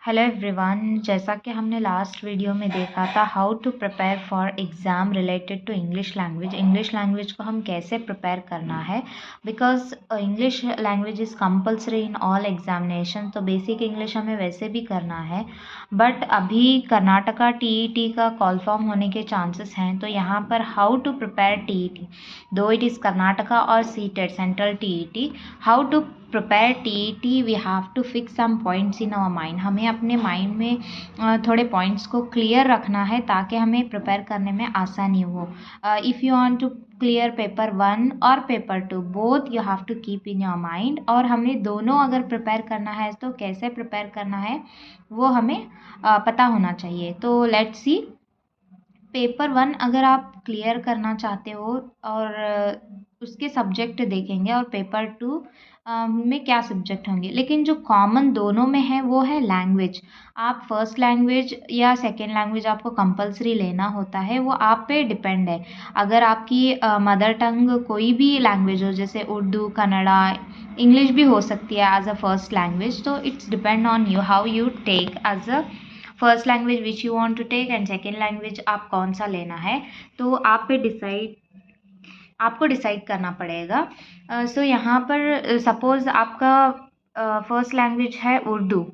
Hello everyone, जैसा कि हमने लास्ट वीडियो में देखा था how to prepare for exam related to English language को हम कैसे प्रिपेयर करना है। Because English language is compulsory in all examination. तो बेसिक इंग्लिश हमें वैसे भी करना है, बट अभी कर्नाटका टीईटी का कॉल फॉर्म होने के चांसेस हैं। तो यहाँ पर how to prepare TET, though it is Karnataka और CTET central TET, how to prepare TET we have to fix some points in our mind. हमें अपने माइंड में थोड़े पॉइंट्स को क्लियर रखना है ताकि हमें प्रिपेयर करने में आसानी हो। If you want to clear paper 1 और paper 2 both you have to keep in your mind. और हमें दोनों अगर प्रिपेयर करना है तो कैसे प्रिपेयर करना है वो हमें पता होना चाहिए। तो लेट्स सी, पेपर 1 अगर आप क्लियर करना चाहते हो और उसके सब्जेक्ट देखेंगे, और पेपर 2 में क्या सब्जेक्ट होंगे, लेकिन जो कॉमन दोनों में है वो है लैंग्वेज। आप फर्स्ट लैंग्वेज या सेकेंड लैंग्वेज आपको कंपलसरी लेना होता है, वो आप पे डिपेंड है। अगर आपकी मदर टंग कोई भी लैंग्वेज हो, जैसे उर्दू, कन्नड़ा, इंग्लिश भी हो सकती है एज अ फर्स्ट लैंग्वेज, तो it's depend on you how you take as a first language which you want to take and second language आप कौन सा लेना है। तो आप पे आपको डिसाइड करना पड़ेगा। सो यहाँ पर सपोज़ आपका फर्स्ट लैंग्वेज है उर्दू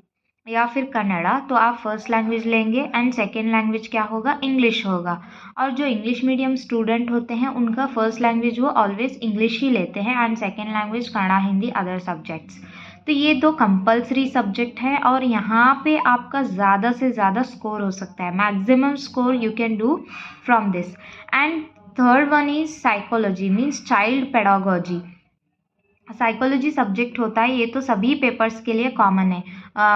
या फिर कन्नड़ा, तो आप फर्स्ट लैंग्वेज लेंगे एंड सेकेंड लैंग्वेज क्या होगा, इंग्लिश होगा। और जो इंग्लिश मीडियम स्टूडेंट होते हैं उनका फर्स्ट लैंग्वेज वो ऑलवेज इंग्लिश ही लेते हैं and second language Kannada, Hindi, other subjects. तो ये दो कंपलसरी सब्जेक्ट है और यहाँ पे आपका ज़्यादा से ज़्यादा स्कोर हो सकता है, maximum score you can do from this. And third one is psychology, means child pedagogy. Psychology subject होता है, ये तो सभी पेपर्स के लिए कॉमन है,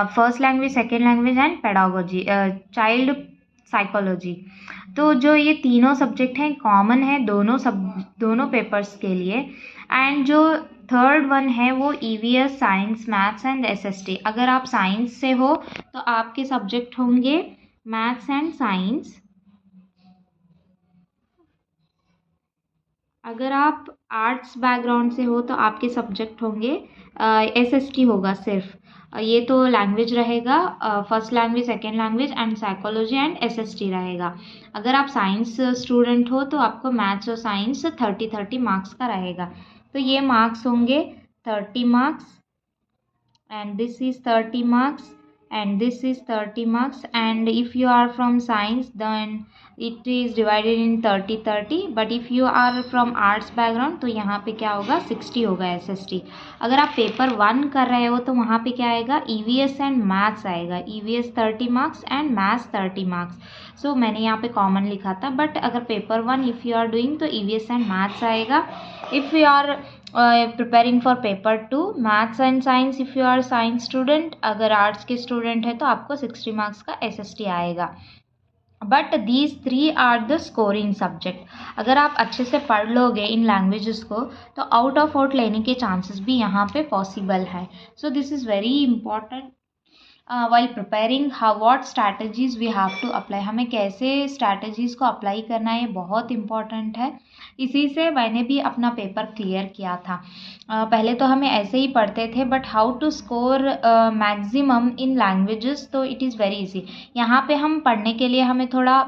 first language, second language and pedagogy, child psychology. तो जो ये तीनों सब्जेक्ट हैं कॉमन है दोनों पेपर्स के लिए। एंड जो थर्ड वन है वो EVS, science, maths and SST. अगर आप साइंस से हो तो आपके सब्जेक्ट होंगे मैथ्स एंड साइंस। अगर आप आर्ट्स बैकग्राउंड से हो तो आपके सब्जेक्ट होंगे एसएसटी होगा सिर्फ। ये तो लैंग्वेज रहेगा, first language, second language and psychology and SST रहेगा। अगर आप साइंस स्टूडेंट हो तो आपको मैथ्स और साइंस 30-30 मार्क्स का रहेगा। तो ये मार्क्स होंगे 30 marks and this is 30 marks and this is 30 marks, and if you are from science then it is divided in 30-30, but if you are from arts background तो यहाँ पे क्या होगा, 60 होगा एसएसटी। अगर आप पेपर 1 कर रहे हो तो वहाँ पे क्या आएगा, ईवीएस एंड मैथ्स आएगा, EVS 30 marks and maths 30 marks. So मैंने यहाँ पे कॉमन लिखा था, बट अगर paper 1 if you are doing तो ईवीएस एंड मैथ्स आएगा। If you are preparing for paper 2 maths and science, if you are science student, अगर आर्ट्स के स्टूडेंट है तो आपको 60 मार्क्स का एसएसटी आएगा। But these 3 are the scoring subject. अगर आप अच्छे से पढ़ लोगे इन लैंग्वेजेस को तो आउट ऑफ आउट लेने के चांसेस भी यहाँ पे पॉसिबल है। So this is very important while preparing. What strategies we have to apply, हमें कैसे स्ट्रैटेजीज को अप्लाई करना है, ये बहुत इंपॉर्टेंट है। इसी से मैंने भी अपना पेपर क्लियर किया था। पहले तो हमें ऐसे ही पढ़ते थे, but how to score maximum in languages, तो इट इज़ वेरी इजी। यहाँ पे हम पढ़ने के लिए हमें थोड़ा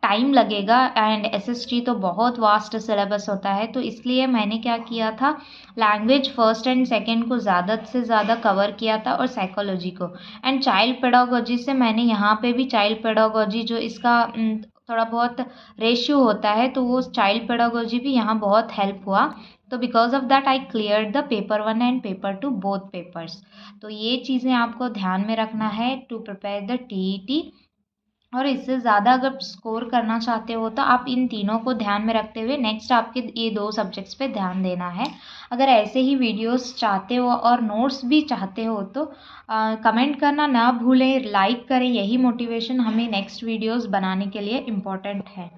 टाइम लगेगा एंड एसएसटी तो बहुत वास्ट सिलेबस होता है, तो इसलिए मैंने क्या किया था, लैंग्वेज फर्स्ट एंड सेकंड को ज़्यादा से ज़्यादा कवर किया था और साइकोलॉजी को। एंड चाइल्ड पेडागोजी से मैंने यहाँ पे भी चाइल्ड पेडागोजी जो इसका थोड़ा बहुत रेशियो होता है, तो वो चाइल्ड पेडागोजी भी यहाँ बहुत हेल्प हुआ। तो because of that I clear the paper 1 and paper 2 both papers. तो ये चीज़ें आपको ध्यान में रखना है टू प्रिपेयर द टीईटी। और इससे ज़्यादा अगर स्कोर करना चाहते हो तो आप इन तीनों को ध्यान में रखते हुए नेक्स्ट आपके ये 2 सब्जेक्ट्स पे ध्यान देना है। अगर ऐसे ही वीडियोस चाहते हो और नोट्स भी चाहते हो तो कमेंट करना ना भूलें, लाइक करें, यही मोटिवेशन हमें नेक्स्ट वीडियोस बनाने के लिए इम्पोर्टेंट है।